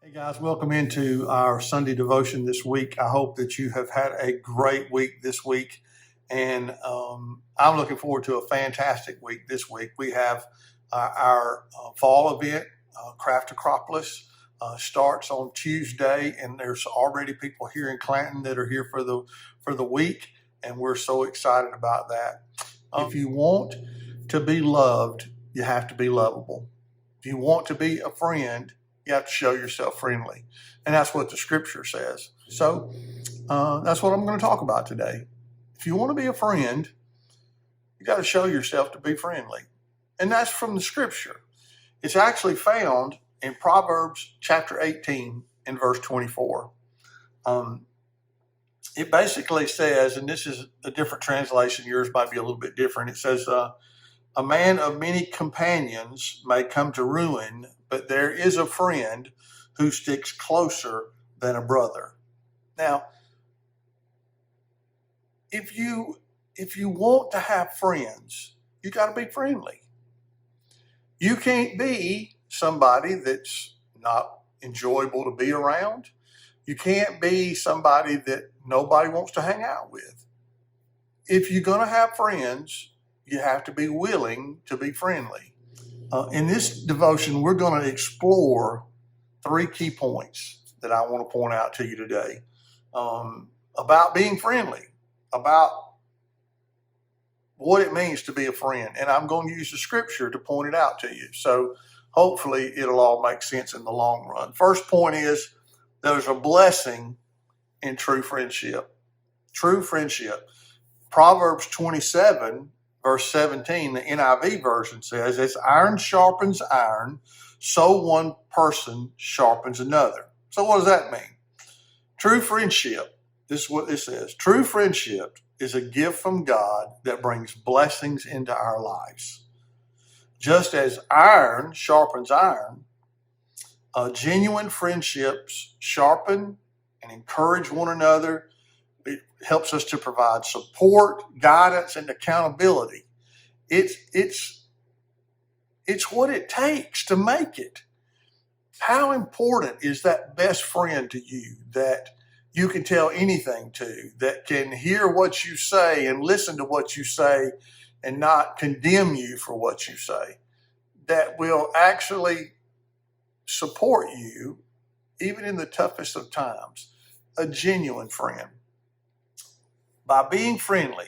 Hey guys, welcome into our Sunday devotion this week. I hope that you have had a great week this week, and I'm looking forward to a fantastic week this week. We have our fall event, Craft Acropolis, starts on Tuesday, and there's already people here in Clanton that are here for the week, and we're so excited about that. If you want to be loved, you have to be lovable. If you want to be a friend, you have to show yourself friendly. And that's what the scripture says. So that's what I'm going to talk about today. If you want to be a friend, you got to show yourself to be friendly. And that's from the scripture. It's actually found in Proverbs chapter 18 and verse 24. It basically says, and this is a different translation, yours might be a little bit different. It says, a man of many companions may come to ruin, but there is a friend who sticks closer than a brother. Now, if you want to have friends, you got to be friendly. You can't be somebody that's not enjoyable to be around. You can't be somebody that nobody wants to hang out with. If you're going to have friends, you have to be willing to be friendly. In this devotion, we're going to explore 3 key points that I want to point out to you today about being friendly, about what it means to be a friend. And I'm going to use the scripture to point it out to you. So hopefully it'll all make sense in the long run. First point is there's a blessing in true friendship. True friendship. Proverbs 27 Verse 17, the NIV version says, as iron sharpens iron, so one person sharpens another. So what does that mean? True friendship, this is what this says. True friendship is a gift from God that brings blessings into our lives. Just as iron sharpens iron, genuine friendships sharpen and encourage one another. It helps us to provide support, guidance, and accountability. It's what it takes to make it. How important is that best friend to you that you can tell anything to, that can hear what you say and listen to what you say and not condemn you for what you say, that will actually support you even in the toughest of times? A genuine friend. By being friendly,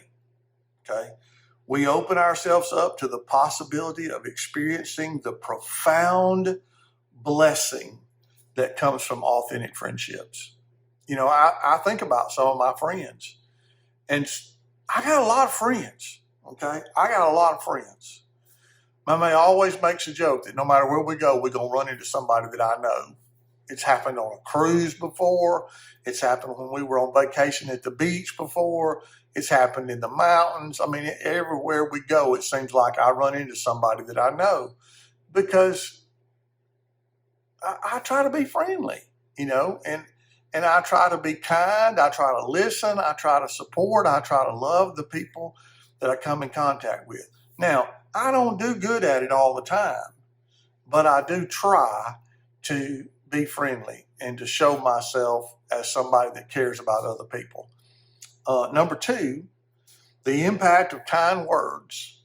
okay, we open ourselves up to the possibility of experiencing the profound blessing that comes from authentic friendships. You know, I think about some of my friends, and I got a lot of friends, okay? I got a lot of friends. Maymay always makes a joke that no matter where we go, we're going to run into somebody that I know. It's happened on a cruise before. It's happened when we were on vacation at the beach before. It's happened in the mountains. I mean, everywhere we go, it seems like I run into somebody that I know because I try to be friendly, you know, and I try to be kind. I try to listen. I try to support. I try to love the people that I come in contact with. Now, I don't do good at it all the time, but I do try to be friendly and to show myself as somebody that cares about other people. Number 2, the impact of kind words.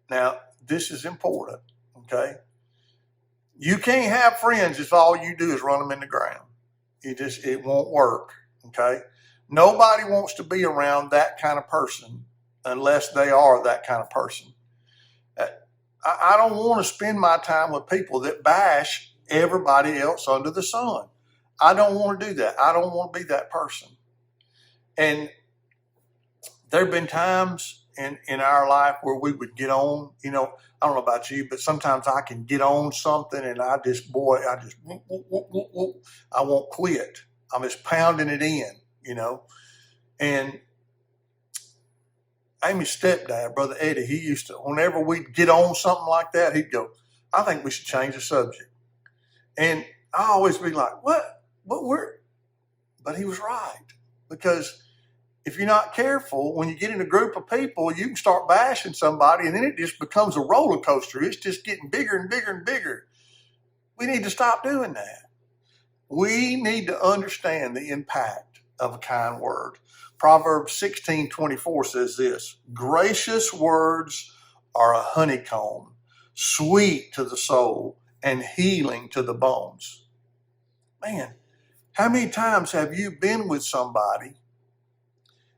Now, this is important, okay? You can't have friends if all you do is run them in the ground. It won't work, okay? Nobody wants to be around that kind of person unless they are that kind of person. I don't want to spend my time with people that bash everybody else under the sun. I don't want to do that. I don't want to be that person. And there have been times in our life where we would get on, you know, I don't know about you, but sometimes I can get on something and I won't quit. I'm just pounding it in, you know. And Amy's stepdad, Brother Eddie, he used to, whenever we'd get on something like that, he'd go, I think we should change the subject. And I always be like, what? But he was right. Because if you're not careful, when you get in a group of people, you can start bashing somebody and then it just becomes a roller coaster. It's just getting bigger and bigger and bigger. We need to stop doing that. We need to understand the impact of a kind word. Proverbs 16:24 says this: gracious words are a honeycomb, sweet to the soul and healing to the bones. Man, how many times have you been with somebody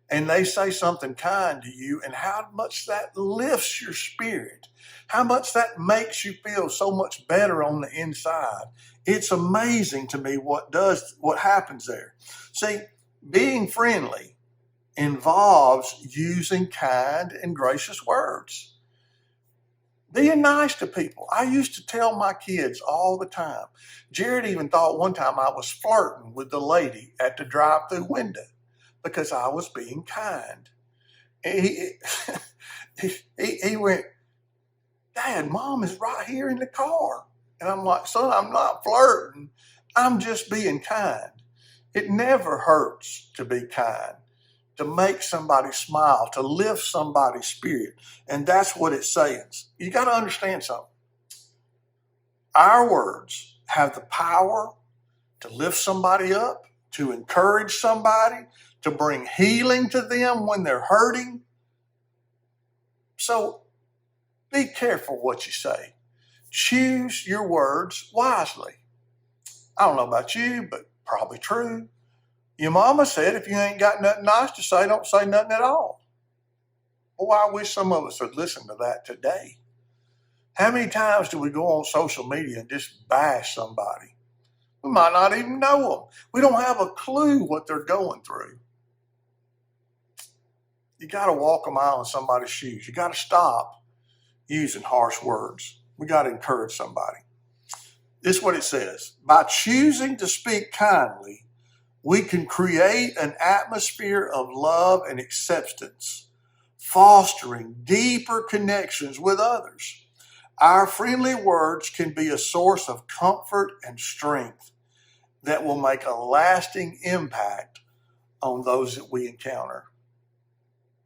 and they say something kind to you, and how much that lifts your spirit, how much that makes you feel so much better on the inside? It's amazing to me what happens there. See, being friendly involves using kind and gracious words, being nice to people. I used to tell my kids all the time. Jared even thought one time I was flirting with the lady at the drive-through window because I was being kind. He, he went, Dad, Mom is right here in the car. And I'm like, son, I'm not flirting. I'm just being kind. It never hurts to be kind, to make somebody smile, to lift somebody's spirit. And that's what it says. You got to understand something. Our words have the power to lift somebody up, to encourage somebody, to bring healing to them when they're hurting. So be careful what you say. Choose your words wisely. I don't know about you, but probably true. Your mama said if you ain't got nothing nice to say, don't say nothing at all. Boy, I wish some of us would listen to that today. How many times do we go on social media and just bash somebody? We might not even know them. We don't have a clue what they're going through. You got to walk a mile in somebody's shoes. You got to stop using harsh words. We got to encourage somebody. This is what it says. By choosing to speak kindly, we can create an atmosphere of love and acceptance, fostering deeper connections with others. Our friendly words can be a source of comfort and strength that will make a lasting impact on those that we encounter.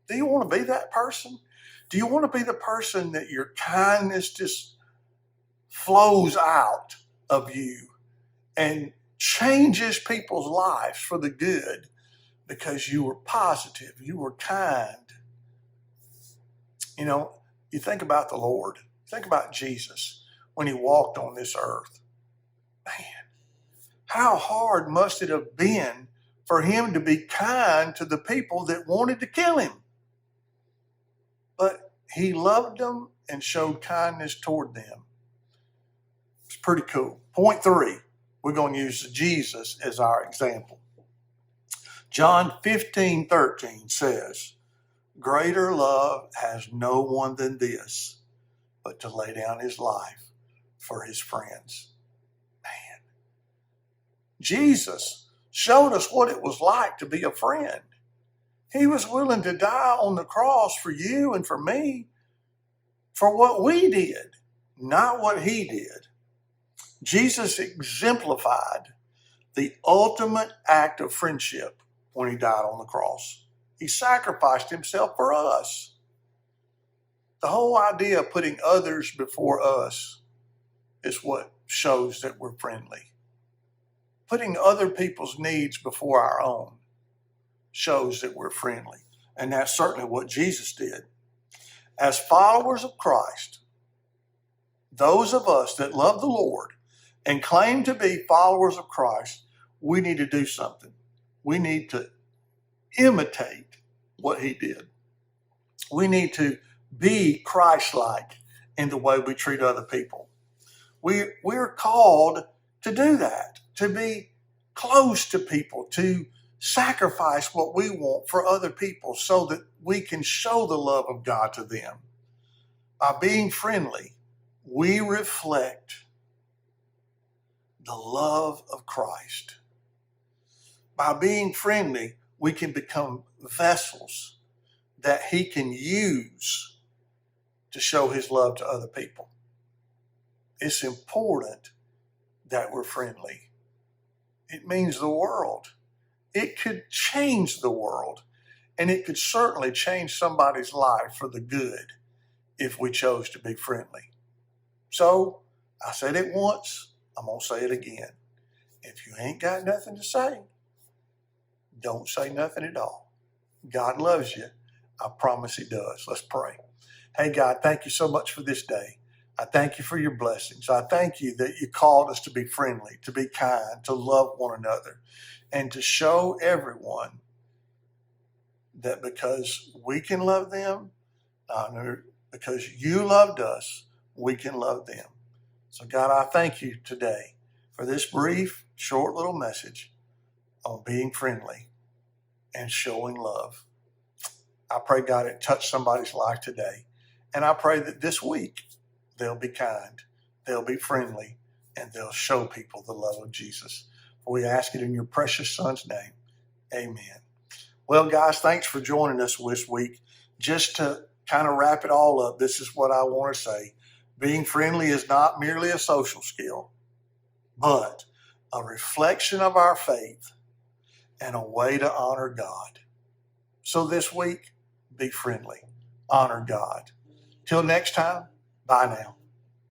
Do you want to be that person? Do you want to be the person that your kindness just flows out of you and changes people's lives for the good because you were positive, you were kind? You know, you think about the Lord, think about Jesus when he walked on this earth. Man, how hard must it have been for him to be kind to the people that wanted to kill him? But he loved them and showed kindness toward them. It's pretty cool. Point 3, we're going to use Jesus as our example. John 15:13 says, greater love has no one than this, but to lay down his life for his friends. Man, Jesus showed us what it was like to be a friend. He was willing to die on the cross for you and for me, for what we did, not what he did. Jesus exemplified the ultimate act of friendship when he died on the cross. He sacrificed himself for us. The whole idea of putting others before us is what shows that we're friendly. Putting other people's needs before our own shows that we're friendly. And that's certainly what Jesus did. As followers of Christ, those of us that love the Lord and claim to be followers of Christ, we need to do something. We need to imitate what he did. We need to be Christ-like in the way we treat other people. We're called to do that, to be close to people, to sacrifice what we want for other people so that we can show the love of God to them. By being friendly, we reflect the love of Christ. By being friendly, we can become vessels that he can use to show his love to other people. It's important that we're friendly. It means the world. It could change the world, and it could certainly change somebody's life for the good if we chose to be friendly. So I said it once, I'm going to say it again. If you ain't got nothing to say, don't say nothing at all. God loves you. I promise he does. Let's pray. Hey, God, thank you so much for this day. I thank you for your blessings. I thank you that you called us to be friendly, to be kind, to love one another, and to show everyone that because we can love them, because you loved us, we can love them. So, God, I thank you today for this brief, short little message on being friendly and showing love. I pray, God, it touched somebody's life today. And I pray that this week they'll be kind, they'll be friendly, and they'll show people the love of Jesus. We ask it in your precious Son's name. Amen. Well, guys, thanks for joining us this week. Just to kind of wrap it all up, this is what I want to say. Being friendly is not merely a social skill, but a reflection of our faith and a way to honor God. So this week, be friendly. Honor God. Till next time, bye now.